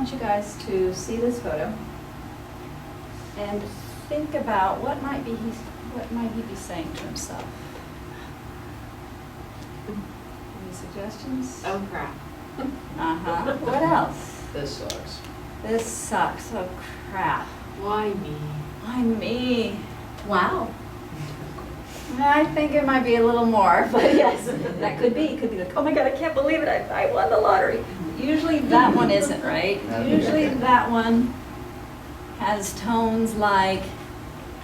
want you guys to see this photo and think about what might he be saying to himself. Any suggestions? Oh crap. Uh-huh. What else? This sucks. This sucks. Oh crap. Why me? Why me? Wow. I think it might be a little more, but yes, that could be. It could be like, oh my God, I can't believe it, I won the lottery. Usually that one isn't, right? Usually that one has tones like,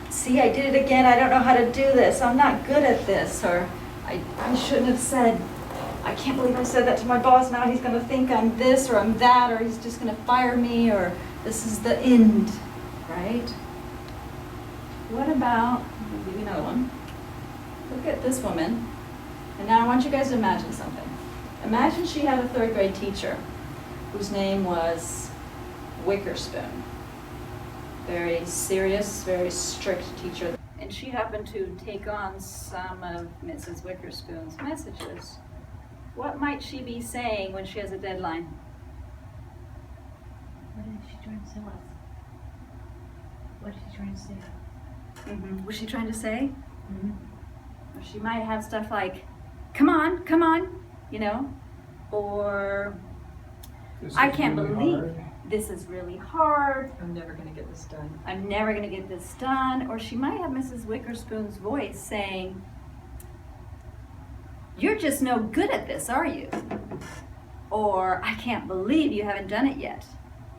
see, I did it again, I don't know how to do this, I'm not good at this, or I shouldn't have said, I can't believe I said that to my boss, now he's going to think I'm this or I'm that, or he's just going to fire me, or this is the end, right? What about, I'll give you another one. Look at this woman, and now I want you guys to imagine something. Imagine she had a third grade teacher whose name was Wickerspoon. Very serious, very strict teacher. And she happened to take on some of Mrs. Wickerspoon's messages. What might she be saying when she has a deadline? What is she trying to tell us? What is she trying to say? Mm-hmm. Was she trying to say? Mm-hmm. Or she might have stuff like, come on, you know, or I can't believe this is really hard. I'm never gonna get this done. I'm never going to get this done. Or she might have Mrs. Wickerspoon's voice saying, you're just no good at this, are you? Or I can't believe you haven't done it yet.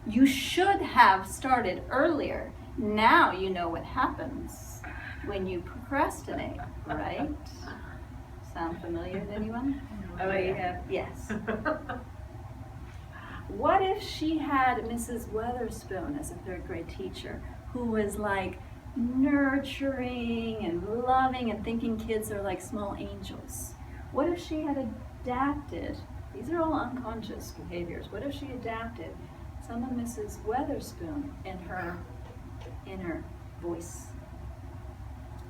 You should have started earlier. Now you know what happens when you procrastinate, right? Sound familiar to anyone? Oh, yeah. Yes. What if she had Mrs. Weatherspoon as a third grade teacher who was like nurturing and loving and thinking kids are like small angels? What if she had adapted, these are all unconscious behaviors, what if she adapted some of Mrs. Weatherspoon in her inner voice?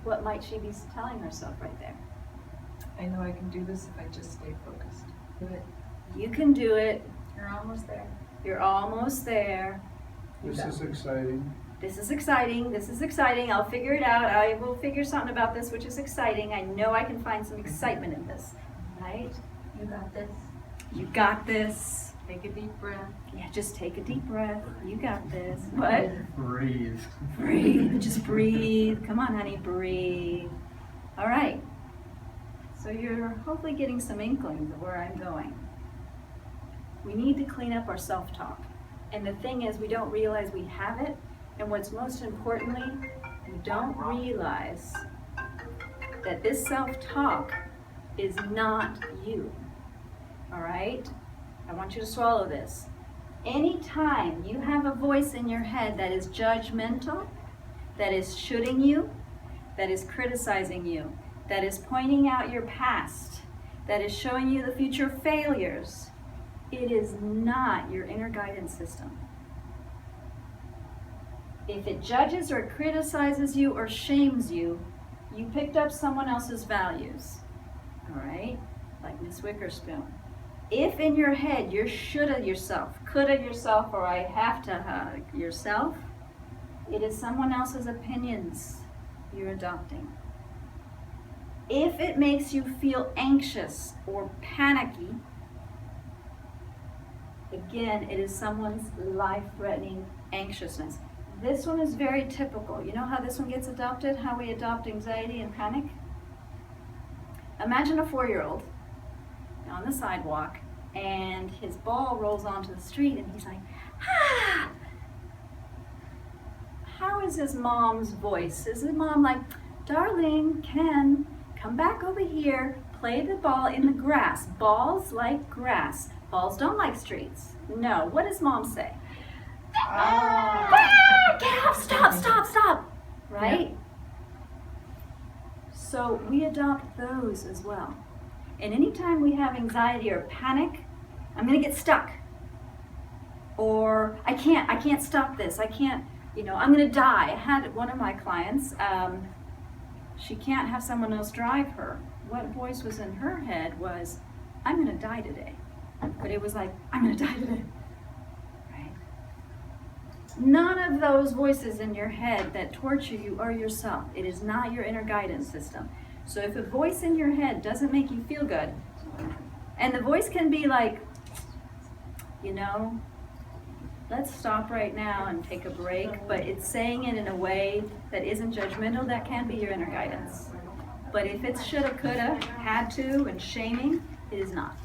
What might she be telling herself right there? I know I can do this if I just stay focused. Do it. You can do it. You're almost there. You're almost there. This is exciting. This is exciting. This is exciting. I'll figure it out. I will figure something about this, which is exciting. I know I can find some excitement in this. Right? You got this. You got this. Take a deep breath. Yeah, just take a deep breath. You got this. What? Breathe. Breathe. Just breathe. Come on, honey, breathe. All right. So you're hopefully getting some inklings of where I'm going. We need to clean up our self-talk. And the thing is, we don't realize we have it. And what's most importantly, we don't realize that this self-talk is not you. All right? I want you to swallow this. Anytime you have a voice in your head that is judgmental, that is shoulding you, that is criticizing you, that is pointing out your past, that is showing you the future failures, it is not your inner guidance system. If it judges or criticizes you or shames you, you picked up someone else's values. All right? Like Miss Wickerspoon. If in your head you're shoulda yourself, coulda yourself, or I have to hug yourself, it is someone else's opinions you're adopting. If it makes you feel anxious or panicky, again, it is someone's life-threatening anxiousness. This one is very typical. You know how this one gets adopted? How we adopt anxiety and panic? Imagine a 4-year-old on the sidewalk and his ball rolls onto the street and he's like, ah! How is his mom's voice? Is his mom like, darling, Ken, come back over here, play the ball in the grass. Balls like grass. Balls don't like streets. No, what does mom say? Ah, get off, stop, right? Yeah. So we adopt those as well. And anytime we have anxiety or panic, I'm gonna get stuck. Or I can't stop this. I can't, I'm gonna die. I had one of my clients, she can't have someone else drive her. What voice was in her head was, I'm gonna die today. But it was like, I'm gonna die today. Right? None of those voices in your head that torture you are yourself. It is not your inner guidance system. So if a voice in your head doesn't make you feel good, and the voice can be like, let's stop right now and take a break, but it's saying it in a way that isn't judgmental, that can be your inner guidance. But if it's shoulda, coulda, had to, and shaming, it is not.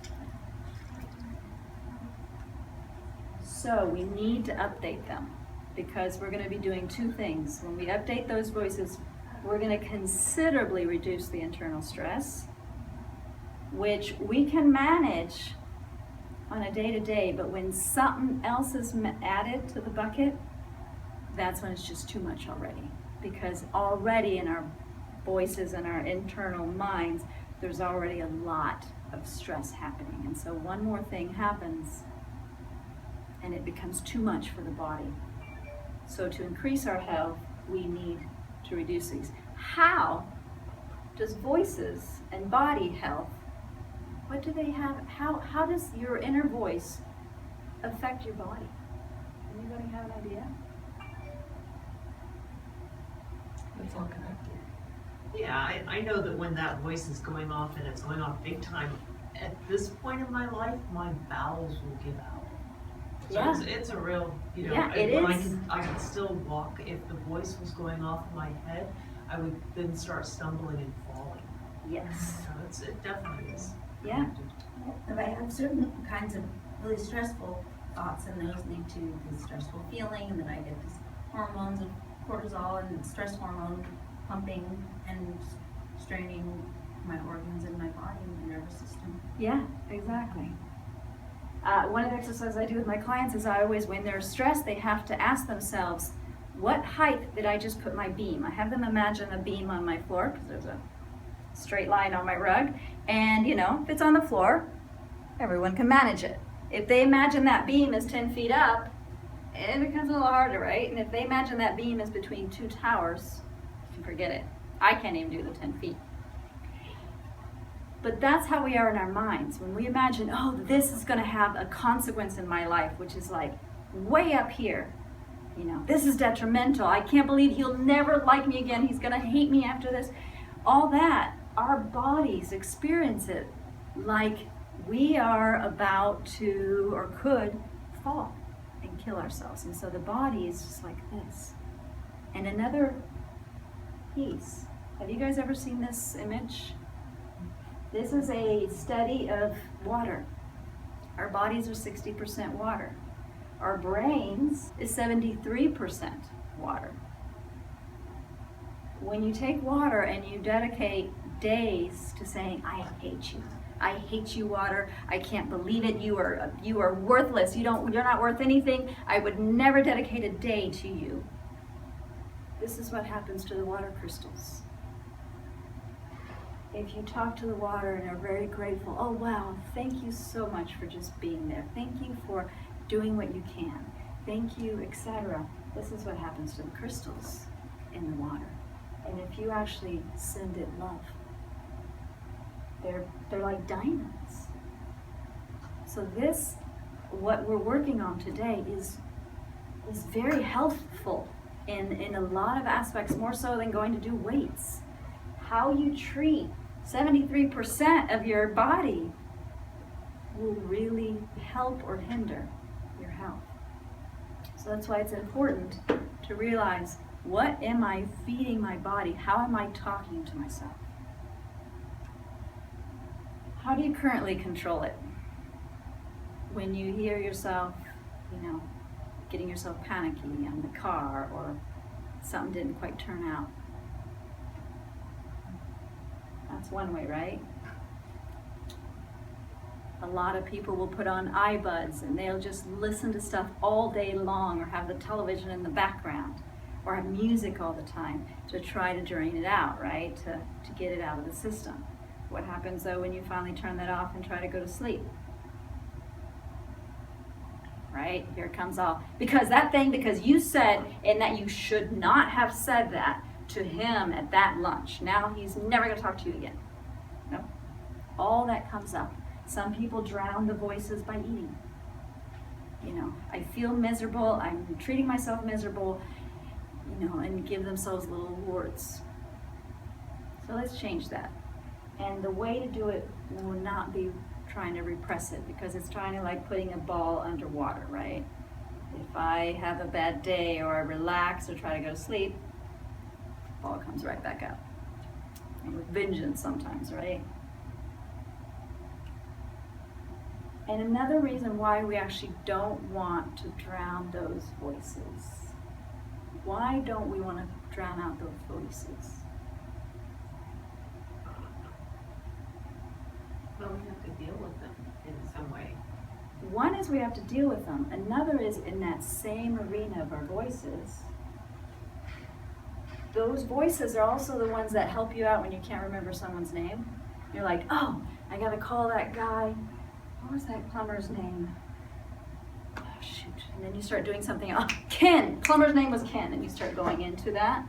So we need to update them, because we're going to be doing two things. When we update those voices, we're going to considerably reduce the internal stress, which we can manage on a day-to-day, but when something else is added to the bucket, that's when it's just too much already. Because already in our voices and our internal minds, there's already a lot of stress happening. And so one more thing happens, and it becomes too much for the body. So to increase our health, we need to reduce these. How does voices and body health, what do they have? How does your inner voice affect your body? Anybody have an idea? It's all connected. Yeah, I know that when that voice is going off, and it's going off big time, at this point in my life, my bowels will give out. So Yeah. it's a real, Yeah, it when is. I can still walk. If the voice was going off in my head, I would then start stumbling and falling. Yes. So it definitely is. Yeah. If I have certain kinds of really stressful thoughts, and those lead to this stressful feeling, and then I get these hormones of cortisol and stress hormone pumping and straining my organs and my body and my nervous system. Yeah, exactly. One of the exercises I do with my clients is I always, when they're stressed, they have to ask themselves, what height did I just put my beam? I have them imagine a beam on my floor, because there's a straight line on my rug, and if it's on the floor, everyone can manage it. If they imagine that beam is 10 feet up, it becomes a little harder, right? And if they imagine that beam is between two towers, you can forget it. I can't even do the 10 feet. But that's how we are in our minds. When we imagine, oh, this is going to have a consequence in my life, which is like way up here. This is detrimental. I can't believe he'll never like me again. He's going to hate me after this. All that, our bodies experience it like we are about to or could fall and kill ourselves. And so the body is just like this. And another piece. Have you guys ever seen this image? This is a study of water. Our bodies are 60% water. Our brains is 73% water. When you take water and you dedicate days to saying, I hate you, water. I can't believe it. You are worthless. You're not worth anything. I would never dedicate a day to you. This is what happens to the water crystals. If you talk to the water and are very grateful, oh wow, thank you so much for just being there. Thank you for doing what you can. Thank you, etc. This is what happens to the crystals in the water. And if you actually send it love, they're like diamonds. So this, what we're working on today, is very healthful in a lot of aspects, more so than going to do weights. How you treat 73% of your body will really help or hinder your health. So that's why it's important to realize, what am I feeding my body? How am I talking to myself? How do you currently control it? When you hear yourself, getting yourself panicky in the car, or something didn't quite turn out. That's one way, right? A lot of people will put on iBuds and they'll just listen to stuff all day long, or have the television in the background, or have music all the time to try to drain it out, right? To get it out of the system. What happens though when you finally turn that off and try to go to sleep? Right? Here it comes all. Because you said, and that you should not have said that to him at that lunch. Now he's never going to talk to you again. No. All that comes up. Some people drown the voices by eating. You know, I feel miserable, I'm treating myself miserable, you know, and give themselves little awards. So let's change that. And the way to do it will not be trying to repress it, because it's trying to like putting a ball underwater, right? If I have a bad day or I relax or try to go to sleep, the ball comes right back up. And with vengeance sometimes, right? And another reason why we actually don't want to drown those voices. Why don't we want to drown out those voices? Well, we have to deal with them in some way. One is we have to deal with them. Another is in that same arena of our voices. Those voices are also the ones that help you out when you can't remember someone's name. You're like, oh, I gotta call that guy. What was that plumber's name? Oh, shoot. And then you start doing something else. Ken! Plumber's name was Ken. And you start going into that.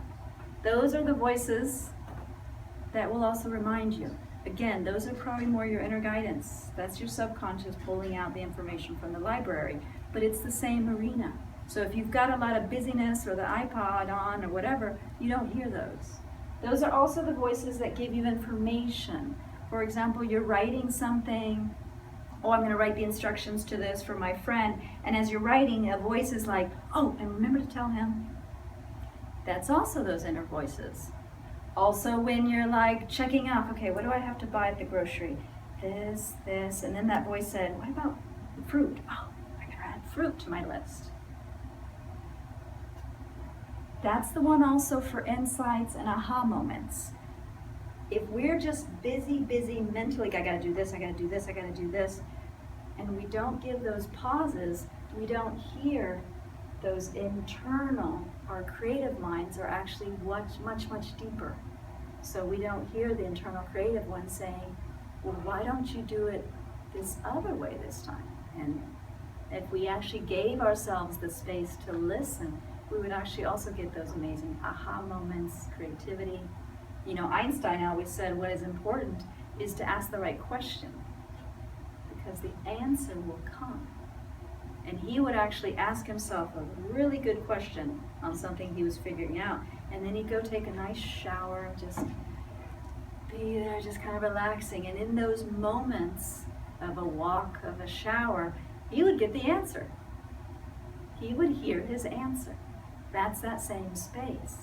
Those are the voices that will also remind you. Again, those are probably more your inner guidance. That's your subconscious pulling out the information from the library. But it's the same arena. So if you've got a lot of busyness or the iPod on or whatever, you don't hear those. Those are also the voices that give you information. For example, you're writing something. Oh, I'm going to write the instructions to this for my friend. And as you're writing, a voice is like, oh, and remember to tell him. That's also those inner voices. Also, when you're like checking off, okay, what do I have to buy at the grocery? This, and then that voice said, what about the fruit? Oh, I gotta add fruit to my list. That's the one also for insights and aha moments. If we're just busy mentally, I gotta do this, I gotta do this, I gotta do this, and we don't give those pauses, we don't hear those internal, our creative minds are actually much deeper. So we don't hear the internal creative one saying, well, why don't you do it this other way this time? And if we actually gave ourselves the space to listen, we would actually also get those amazing aha moments, creativity. You know, Einstein always said what is important is to ask the right question, because the answer will come. And he would actually ask himself a really good question on something he was figuring out. And then he'd go take a nice shower and just be there, just kind of relaxing. And in those moments of a walk, of a shower, he would get the answer. He would hear his answer. That's that same space.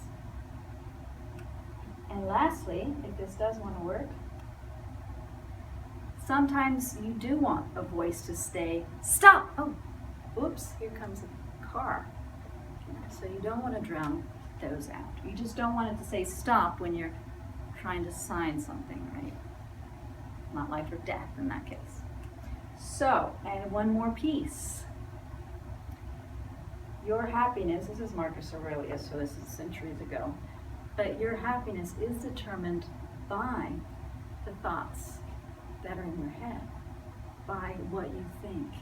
And lastly, if this does want to work, sometimes you do want a voice to stay, stop! Oh, oops, here comes a car. So you don't want to drown those out. You just don't want it to say stop when you're trying to sign something, right? Not life or death in that case. So, and one more piece. Your happiness, this is Marcus Aurelius, so this is centuries ago, but your happiness is determined by the thoughts that are in your head, by what you think.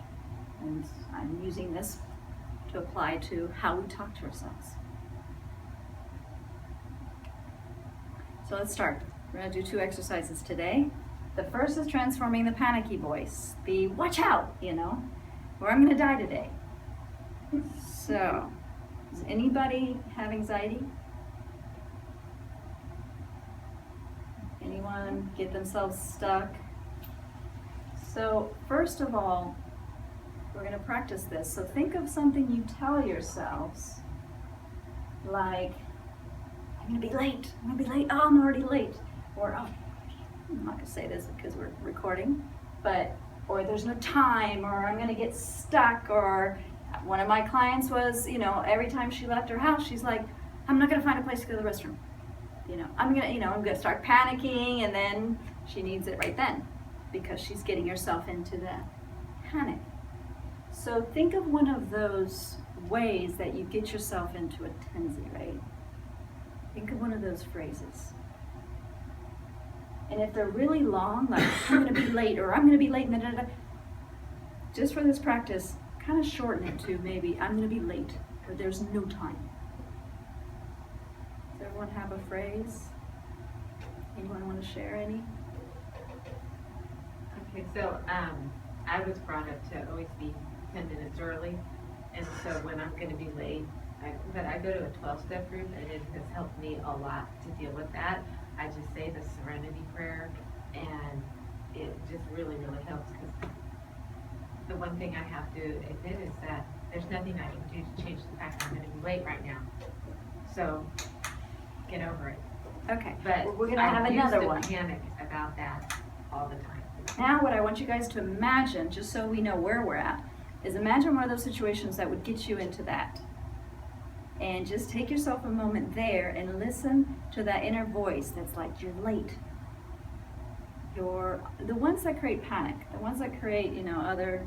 And I'm using this to apply to how we talk to ourselves. So let's start. We're going to do 2 exercises today. The first is transforming the panicky voice, the watch out, you know, or I'm going to die today. So, does anybody have anxiety? Anyone get themselves stuck? So, first of all, we're going to practice this. So think of something you tell yourselves, like, I'm going to be late, oh, I'm already late. Or, oh, I'm not going to say this because we're recording, but, or there's no time, or I'm going to get stuck, or one of my clients was, you know, every time she left her house, she's like, I'm not going to find a place to go to the restroom. You know, I'm going to start panicking, and then she needs it right then because she's getting herself into that panic. So think of one of those ways that you get yourself into a tensy, right? Think of one of those phrases. And if they're really long, like, I'm going to be late, or I'm going to be late, just for this practice, kind of shorten it to maybe, I'm going to be late, or there's no time. Does everyone have a phrase? Anyone want to share any? Okay, so I was brought up to always be 10 minutes early. And so when I'm gonna be late, but I go to a 12-step group and it has helped me a lot to deal with that. I just say the serenity prayer and it just really, really helps, because the one thing I have to admit is that there's nothing I can do to change the fact that I'm gonna be late right now. So, get over it. Okay, But we're gonna have another one. I used to panic about that all the time. Now what I want you guys to imagine, just so we know where we're at, is imagine one of those situations that would get you into that. And just take yourself a moment there and listen to that inner voice that's like, you're late. The ones that create panic, the ones that create, other,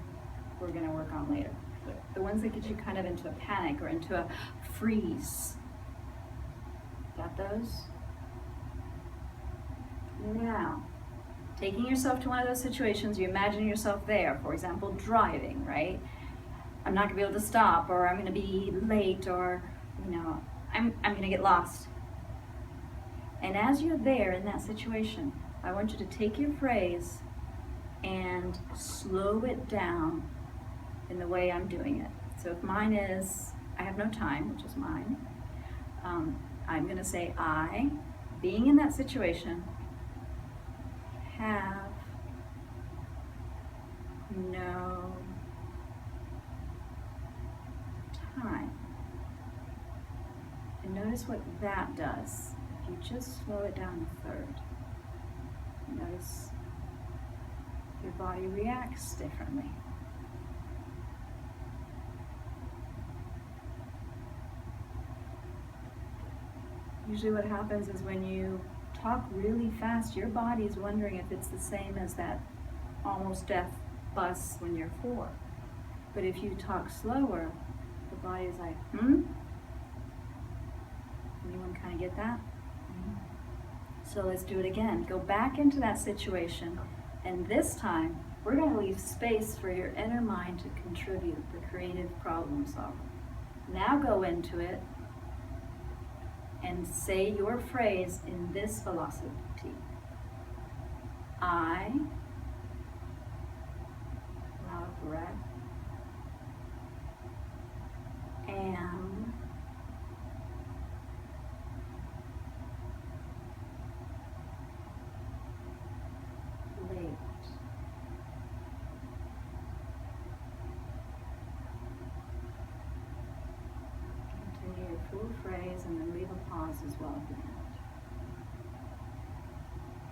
we're gonna work on later. The ones that get you kind of into a panic or into a freeze. Got those? Now, taking yourself to one of those situations, you imagine yourself there, for example, driving, right? I'm not gonna be able to stop, or I'm gonna be late, or, I'm gonna get lost. And as you're there in that situation, I want you to take your phrase and slow it down in the way I'm doing it. So if mine is, I have no time, which is mine, I'm gonna say, I, being in that situation, have no time. And notice what that does. If you just slow it down a third, notice your body reacts differently. Usually what happens is when you talk really fast, your body's wondering if it's the same as that almost death bus when you're 4. But if you talk slower, the body's like, Anyone kind of get that? So let's do it again. Go back into that situation, and this time, we're going to leave space for your inner mind to contribute, the creative problem solver. Now go into it and say your phrase in this velocity. I, loud breath, am late. Continue your full phrase and then leave a pause as well at the end.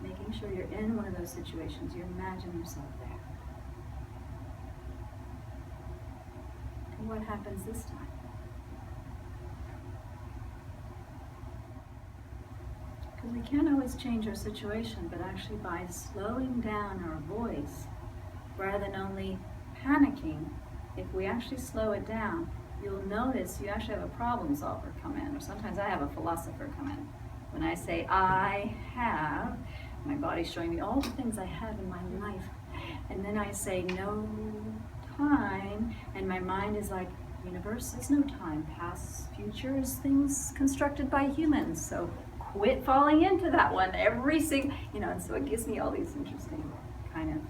Making sure you're in one of those situations, you imagine yourself there. And what happens this time? Because we can't always change our situation, but actually by slowing down our voice, rather than only panicking, if we actually slow it down, you'll notice you actually have a problem solver come in, or sometimes I have a philosopher come in. When I say I have, my body's showing me all the things I have in my life, and then I say no time, and my mind is like, universe is no time, past, futures, things constructed by humans, so quit falling into that one every single, and so it gives me all these interesting kind of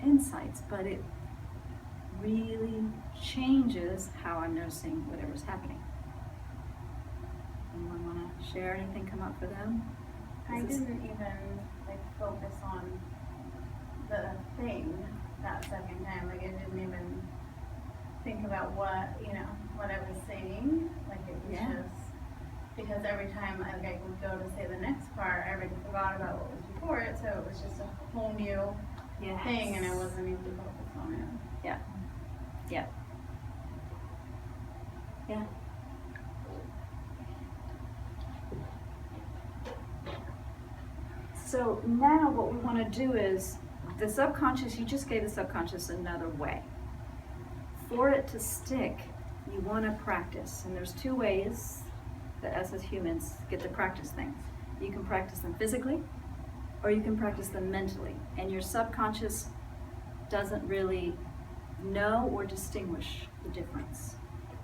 insights, but it really changes how I'm noticing whatever's happening. Anyone want to share anything come up for them? I didn't even focus on the thing that second time. I didn't even think about what I was saying. It was just because every time I would go to say the next part, I already forgot about what was before it, so it was just a whole new thing, and I wasn't able to focus on it. Yeah. So now what we want to do is, the subconscious, you just gave the subconscious another way. For it to stick, you want to practice. And there's 2 ways that us as humans get to practice things. You can practice them physically, or you can practice them mentally. And your subconscious doesn't really know or distinguish the difference.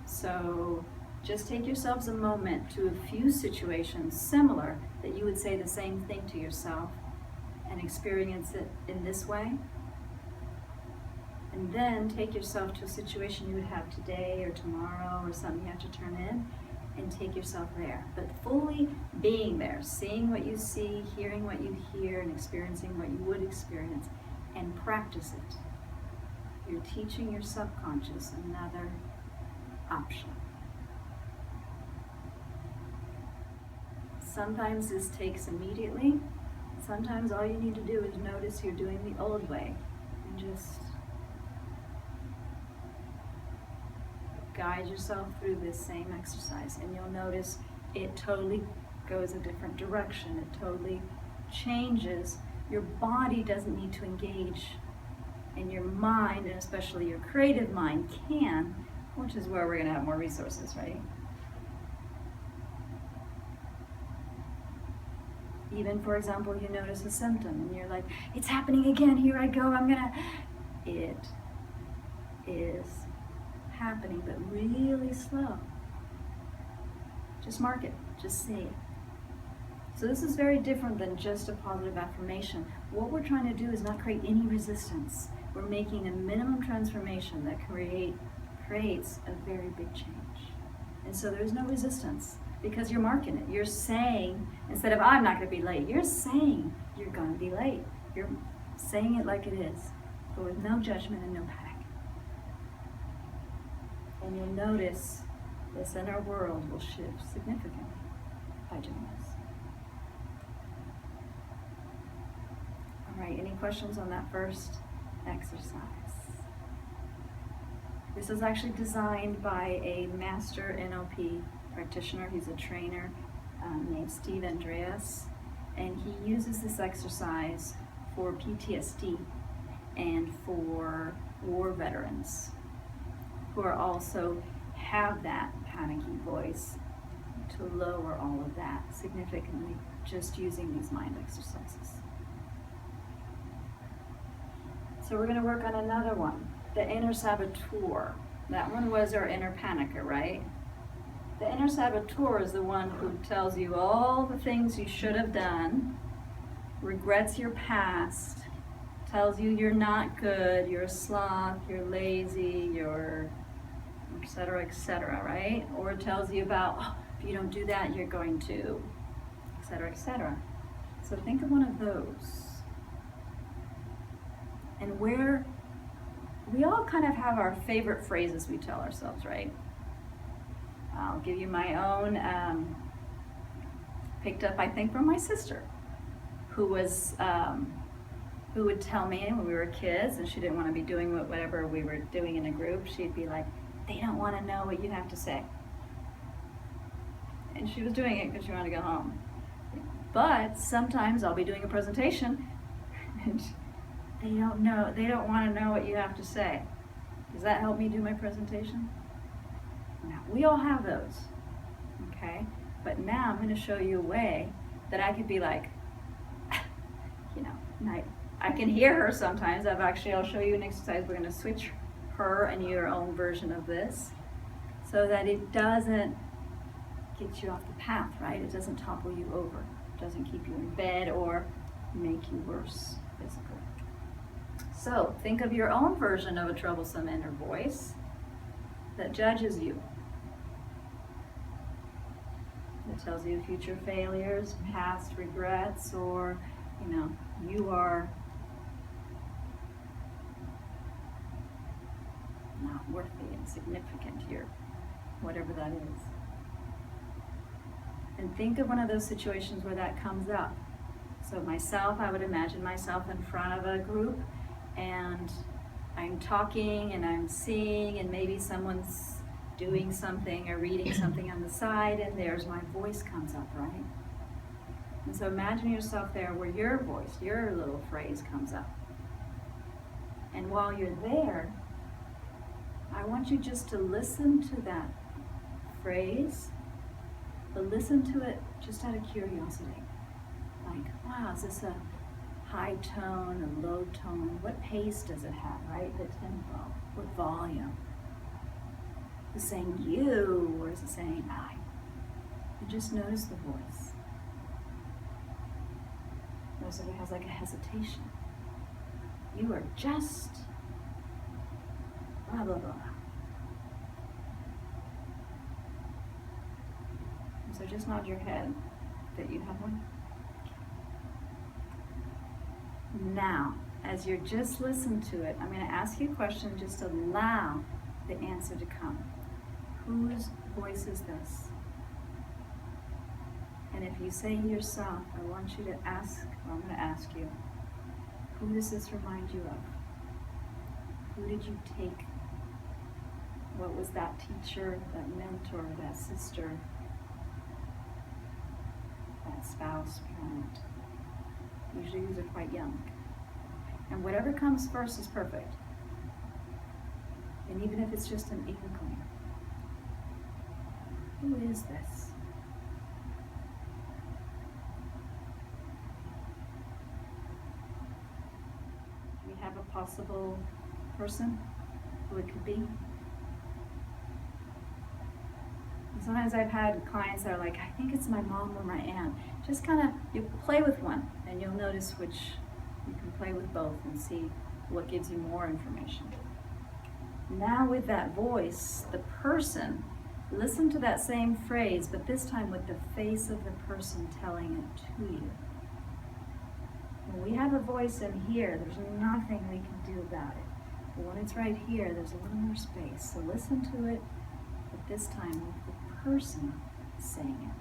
So just take yourselves a moment to a few situations similar that you would say the same thing to yourself and experience it in this way. And then take yourself to a situation you would have today or tomorrow or something you have to turn in, and take yourself there. But fully being there, seeing what you see, hearing what you hear, and experiencing what you would experience, and practice it. You're teaching your subconscious another option. Sometimes this takes immediately. Sometimes all you need to do is notice you're doing the old way and just guide yourself through this same exercise, and you'll notice it totally goes a different direction. It totally changes. Your body doesn't need to engage, and your mind, and especially your creative mind, can, which is where we're going to have more resources, right? Even, for example, you notice a symptom and you're like, it's happening again, here I go, it is happening, but really slow. Just mark it, just say it. So this is very different than just a positive affirmation. What we're trying to do is not create any resistance. We're making a minimum transformation that creates a very big change. And so there's no resistance because you're marking it. You're saying, instead of I'm not going to be late, you're saying you're going to be late. You're saying it like it is, but with no judgment and no panic. And you'll notice this inner world will shift significantly by doing this. All right, any questions on that first exercise? This is actually designed by a master NLP practitioner. He's a trainer named Steve Andreas, and he uses this exercise for PTSD and for war veterans who are also have that panicky voice, to lower all of that significantly just using these mind exercises. So we're going to work on another one, the inner saboteur. That one was our inner panicker, right? The inner saboteur is the one who tells you all the things you should have done, regrets your past, tells you you're not good, you're a sloth, you're lazy, you're et cetera, right? Or it tells you about, oh, if you don't do that, you're going to, et cetera, et cetera. So think of one of those. And where we all kind of have our favorite phrases we tell ourselves, right? I'll give you my own, picked up, I think, from my sister, who was, who would tell me when we were kids and she didn't want to be doing whatever we were doing in a group, she'd be like, they don't want to know what you have to say. And she was doing it because she wanted to go home. But sometimes I'll be doing a presentation and they don't want to know what you have to say. Does that help me do my presentation? No, we all have those, okay? But now I'm going to show you a way that I could be like, you know, and I can hear her sometimes. I'll show you an exercise. We're going to switch her and your own version of this so that it doesn't get you off the path, right? It doesn't topple you over. It doesn't keep you in bed or make you worse physically. So think of your own version of a troublesome inner voice that judges you. That tells you future failures, past regrets, or, you know, you are not worthy and significant. You're whatever that is. And think of one of those situations where that comes up. So myself, I would imagine myself in front of a group and I'm talking and I'm seeing and maybe someone's doing something or reading something on the side and there's my voice comes up, right? And so imagine yourself there where your voice, your little phrase comes up. And while you're there, I want you just to listen to that phrase, but listen to it just out of curiosity. Like, wow, is this a high tone, a low tone? What pace does it have, right? The tempo, what volume? Is it saying you, or is it saying I? And just notice the voice. Notice if it has like a hesitation. You are just blah, blah, blah. And so just nod your head that you have one. Now, as you're just listening to it, I'm going to ask you a question, just allow the answer to come. Whose voice is this? And if you say yourself, I want you to ask, or I'm going to ask you, who does this remind you of? Who did you take? What was that teacher, that mentor, that sister, that spouse, parent? Usually these are quite young. And whatever comes first is perfect. And even if it's just an inkling. Who is this? Do we have a possible person who it could be? And sometimes I've had clients that are like, I think it's my mom or my aunt. Just kind of, you play with one and you'll notice which, you can play with both and see what gives you more information. Now with that voice, the person, listen to that same phrase, but this time with the face of the person telling it to you. When we have a voice in here, there's nothing we can do about it. But when it's right here, there's a little more space. So listen to it, but this time with the person saying it.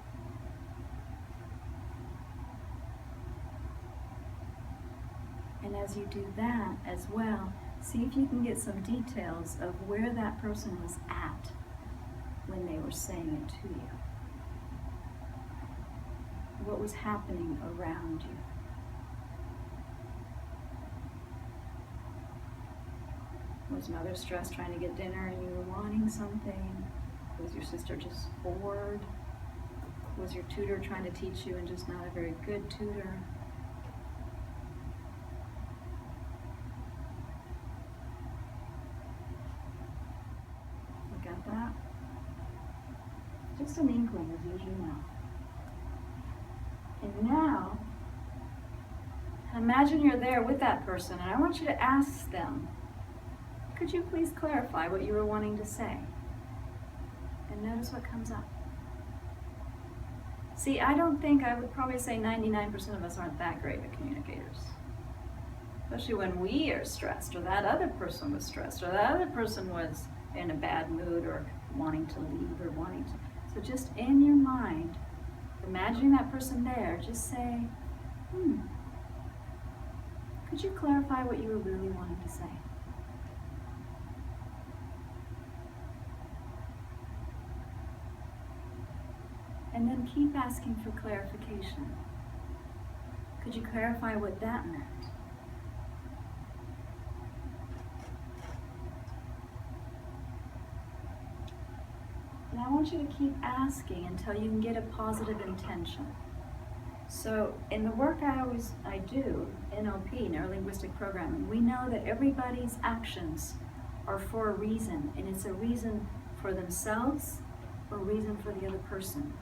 And as you do that as well, see if you can get some details of where that person was at when they were saying it to you. What was happening around you. Was mother stressed trying to get dinner and you were wanting something? Was your sister just bored? Was your tutor trying to teach you and just not a very good tutor? You got that? Just an inkling is usually enough. And now, imagine you're there with that person and I want you to ask them, could you please clarify what you were wanting to say? And notice what comes up. See, I would probably say 99% of us aren't that great at communicators. Especially when we are stressed, or that other person was stressed, or that other person was in a bad mood, or wanting to leave, or wanting to. So just in your mind, imagining that person there, just say, could you clarify what you were really wanting to say? And then keep asking for clarification. Could you clarify what that meant? And I want you to keep asking until you can get a positive intention. So in the work I do, NLP, Neuro-Linguistic Programming, we know that everybody's actions are for a reason, and it's a reason for themselves or a reason for the other person.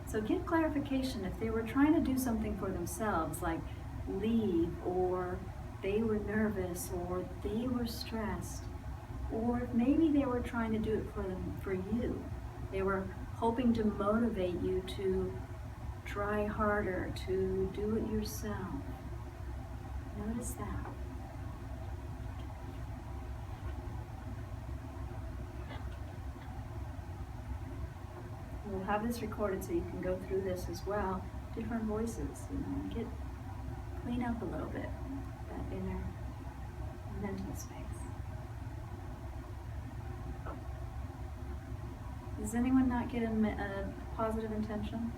So get clarification if they were trying to do something for themselves, like leave, or they were nervous, or they were stressed, or maybe they were trying to do it for you. They were hoping to motivate you to try harder, to do it yourself. Notice that. We'll have this recorded so you can go through this as well. Different voices, clean up a little bit, that inner mental space. Does anyone not get a positive intention?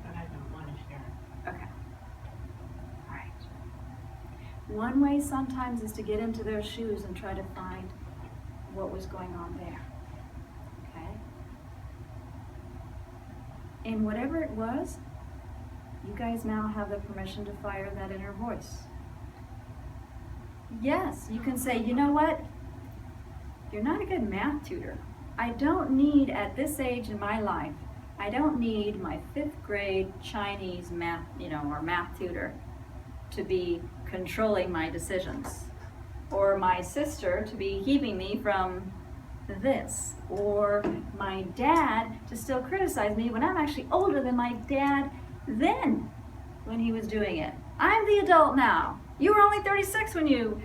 But I don't want to share. Okay. All right. One way sometimes is to get into their shoes and try to find what was going on there. Okay? And whatever it was, you guys now have the permission to fire that inner voice. Yes, you can say, you know what? You're not a good math tutor. I don't need, at this age in my life, I don't need my 5th grade Chinese math, or math tutor to be controlling my decisions, or my sister to be keeping me from this, or my dad to still criticize me when I'm actually older than my dad then when he was doing it. I'm the adult now. You were only 36 when you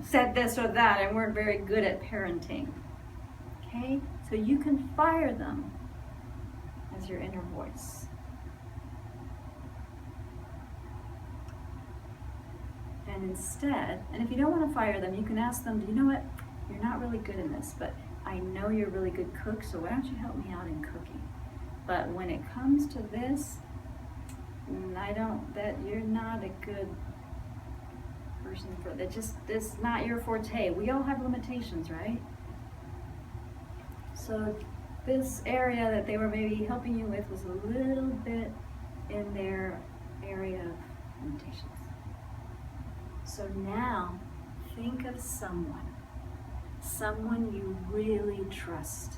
said this or that and weren't very good at parenting. Okay? So you can fire them as your inner voice. And instead, and if you don't want to fire them, you can ask them, do you know what? You're not really good in this, but I know you're a really good cook, so why don't you help me out in cooking? But when it comes to this, that you're not a good person for that. This not your forte. We all have limitations, right? So this area that they were maybe helping you with was a little bit in their area of limitations. So now think of someone you really trust.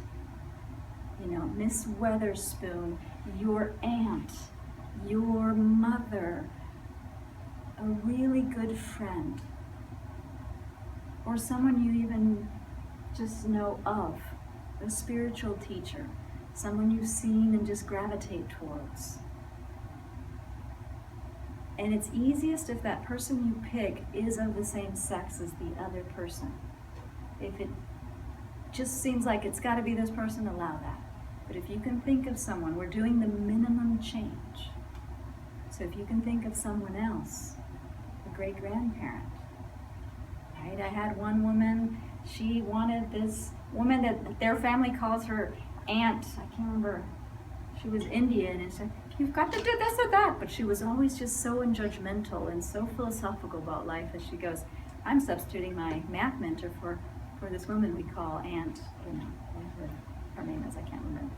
Miss Weatherspoon, your aunt, your mother, a really good friend, or someone you even just know of, a spiritual teacher, someone you've seen and just gravitate towards. And it's easiest if that person you pick is of the same sex as the other person. If it just seems like it's got to be this person, allow that. But if you can think of someone, we're doing the minimum change. So if you can think of someone else, a great-grandparent, right? I had one woman, she wanted this woman that their family calls her aunt. I can't remember. She was Indian, and she said, you've got to do this or that. But she was always just so unjudgmental and so philosophical about life that she goes, I'm substituting my math mentor for this woman we call Aunt, whatever her name is, I can't remember.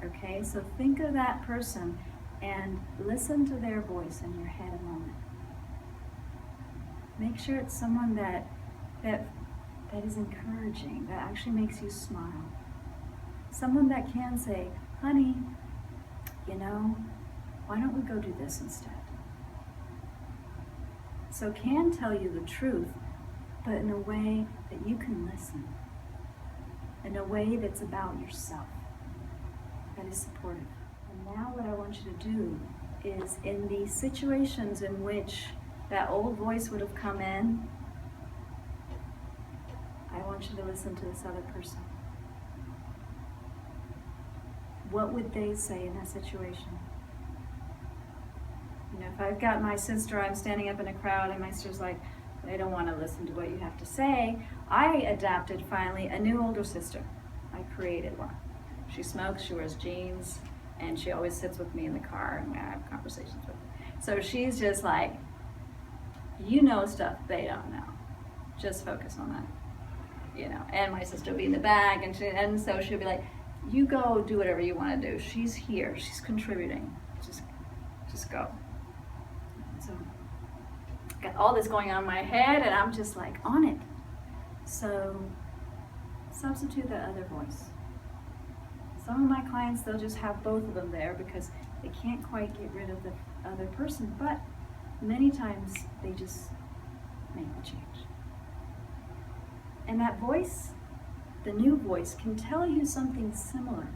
Okay, so think of that person and listen to their voice in your head a moment. Make sure it's someone that is encouraging, that actually makes you smile. Someone that can say, honey, why don't we go do this instead? So can tell you the truth, but in a way that you can listen. In a way that's about yourself, that is supportive. And now what I want you to do is, in the situations in which that old voice would have come in, I want you to listen to this other person. What would they say in that situation? If I've got my sister, I'm standing up in a crowd and my sister's like, they don't want to listen to what you have to say. I adapted finally a new older sister. I created one. She smokes, she wears jeans, and she always sits with me in the car and I have conversations with her. So she's just like, stuff they don't know. Just focus on that. And my sister will be in the back and so she'll be like, you go do whatever you want to do. She's here, she's contributing. Just go. So got all this going on in my head and I'm just like on it. So substitute that other voice. Some of my clients, they'll just have both of them there because they can't quite get rid of the other person, but many times they just make the change. And that voice, the new voice, can tell you something similar.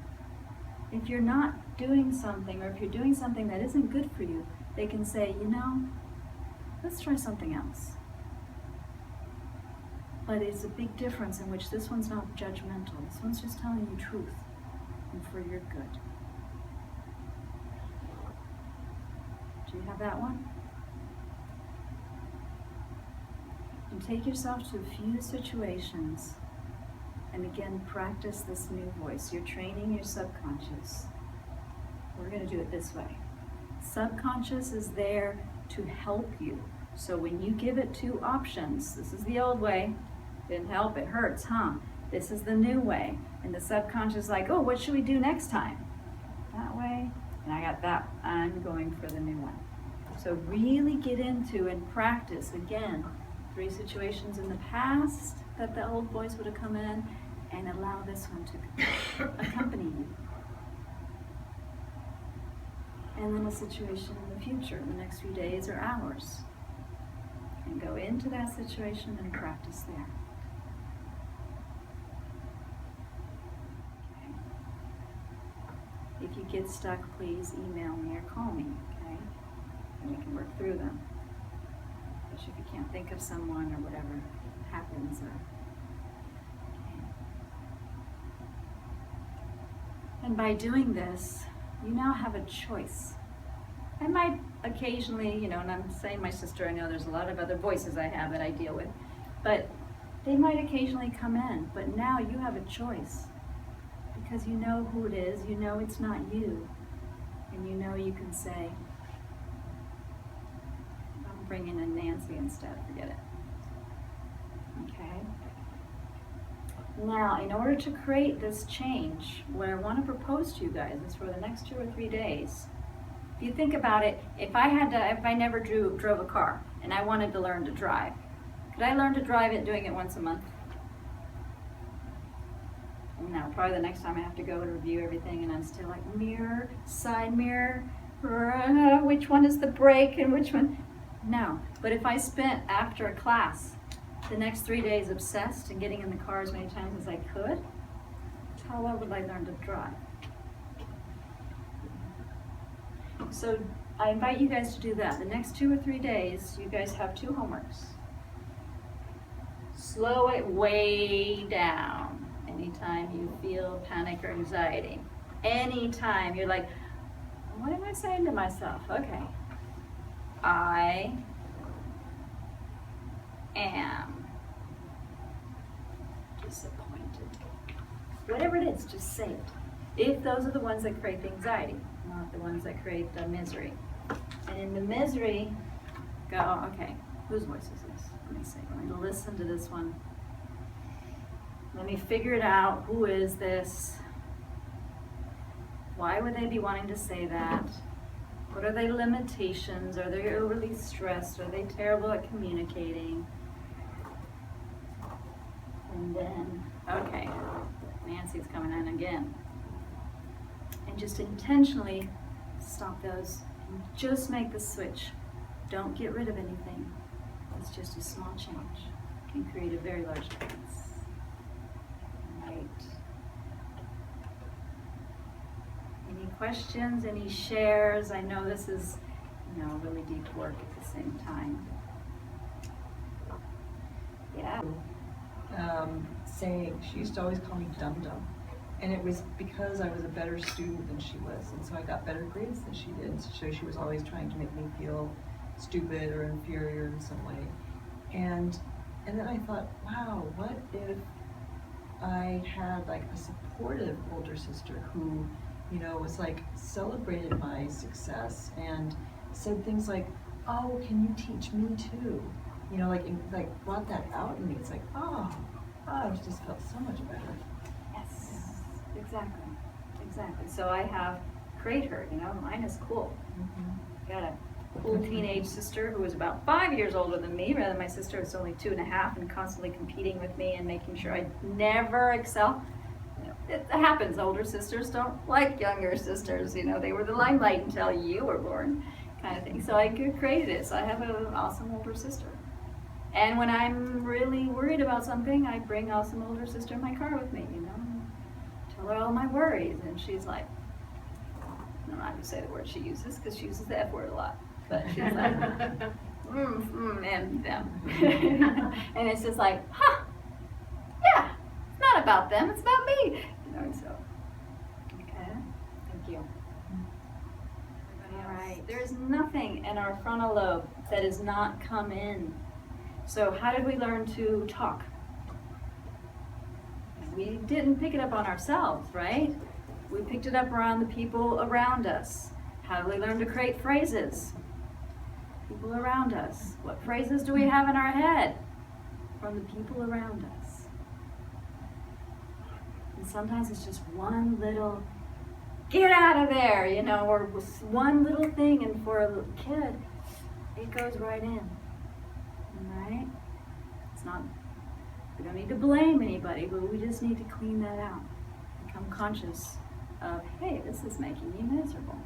If you're not doing something, or if you're doing something that isn't good for you, they can say, let's try something else. But it's a big difference in which this one's not judgmental. This one's just telling you truth and for your good. Do you have that one? And take yourself to a few situations and again practice this new voice. You're training your subconscious. We're going to do it this way. Subconscious is there to help you. So when you give it two options, this is the old way, didn't help, it hurts, huh? This is the new way. And the subconscious is like, oh, what should we do next time? That way, and I got that, I'm going for the new one. So really get into and practice, again, 3 situations in the past that the old voice would have come in, and allow this one to accompany you. and then a situation in the future, in the next few days or hours. And go into that situation and practice there. Okay. If you get stuck, please email me or call me, okay? And we can work through them. Especially if you can't think of someone or whatever happens. And by doing this, you now have a choice. I might occasionally, and I'm saying my sister, I know there's a lot of other voices I have that I deal with, but they might occasionally come in, but now you have a choice. Because you know who it is, you know it's not you, and you know you can say, I'm bringing in Nancy instead, forget it. Okay? Now, in order to create this change, what I want to propose to you guys is for the next 2 or 3 days, if you think about it, if I never drove a car and I wanted to learn to drive, could I learn to drive it doing it once a month? No, probably the next time I have to go and review everything and I'm still like, mirror, side mirror, which one is the brake and which one? No, but if I spent after a class the next 3 days obsessed and getting in the car as many times as I could, how well would I learn to drive? So I invite you guys to do that. The next 2 or 3 days, you guys have 2 homeworks. Slow it way down anytime you feel panic or anxiety. Anytime you're like, what am I saying to myself? Okay. I am disappointed. Whatever it is, just say it. If those are the ones that create the anxiety, not the ones that create the misery. And in the misery, go, okay, whose voice is this? Let me see. Let me listen to this one. Let me figure it out. Who is this? Why would they be wanting to say that? What are their limitations? Are they overly stressed? Are they terrible at communicating? And then, okay, Nancy's coming in again. And just intentionally stop those and just make the switch. Don't get rid of anything. It's just a small change. It can create a very large difference. Right. Any questions, any shares? I know this is, really deep work at the same time. Yeah. Saying, she used to always call me dum-dum. And it was because I was a better student than she was. And so I got better grades than she did. So she was always trying to make me feel stupid or inferior in some way. And then I thought, wow, what if I had like a supportive older sister who, was like celebrated my success and said things like, oh, can you teach me too? Like brought that out in me. It's like, I just felt so much better. Yes, exactly. So I have create her, mine is cool. Mm-hmm. Got a cool teenage sister who was about 5 years older than me, rather than my sister is only 2.5 and constantly competing with me and making sure I never excel. It happens, older sisters don't like younger sisters, they were the limelight until you were born, kind of thing. So I created it, so I have an awesome older sister. And when I'm really worried about something, I bring awesome older sister in my car with me, tell her all my worries, and she's like, I'm not going to say the word she uses, because she uses the F word a lot, but she's like, and them. And it's just like, yeah, it's not about them, it's about me. So, okay, thank you. All right, there's nothing in our frontal lobe that has not come in. So how did we learn to talk? We didn't pick it up on ourselves, right? We picked it up around the people around us. How do we learn to create phrases? People around us. What phrases do we have in our head? From the people around us. And sometimes it's just one little, get out of there, or one little thing, and for a little kid, it goes right in. Right? It's not, we don't need to blame anybody, but we just need to clean that out. Become conscious of, hey, this is making me miserable.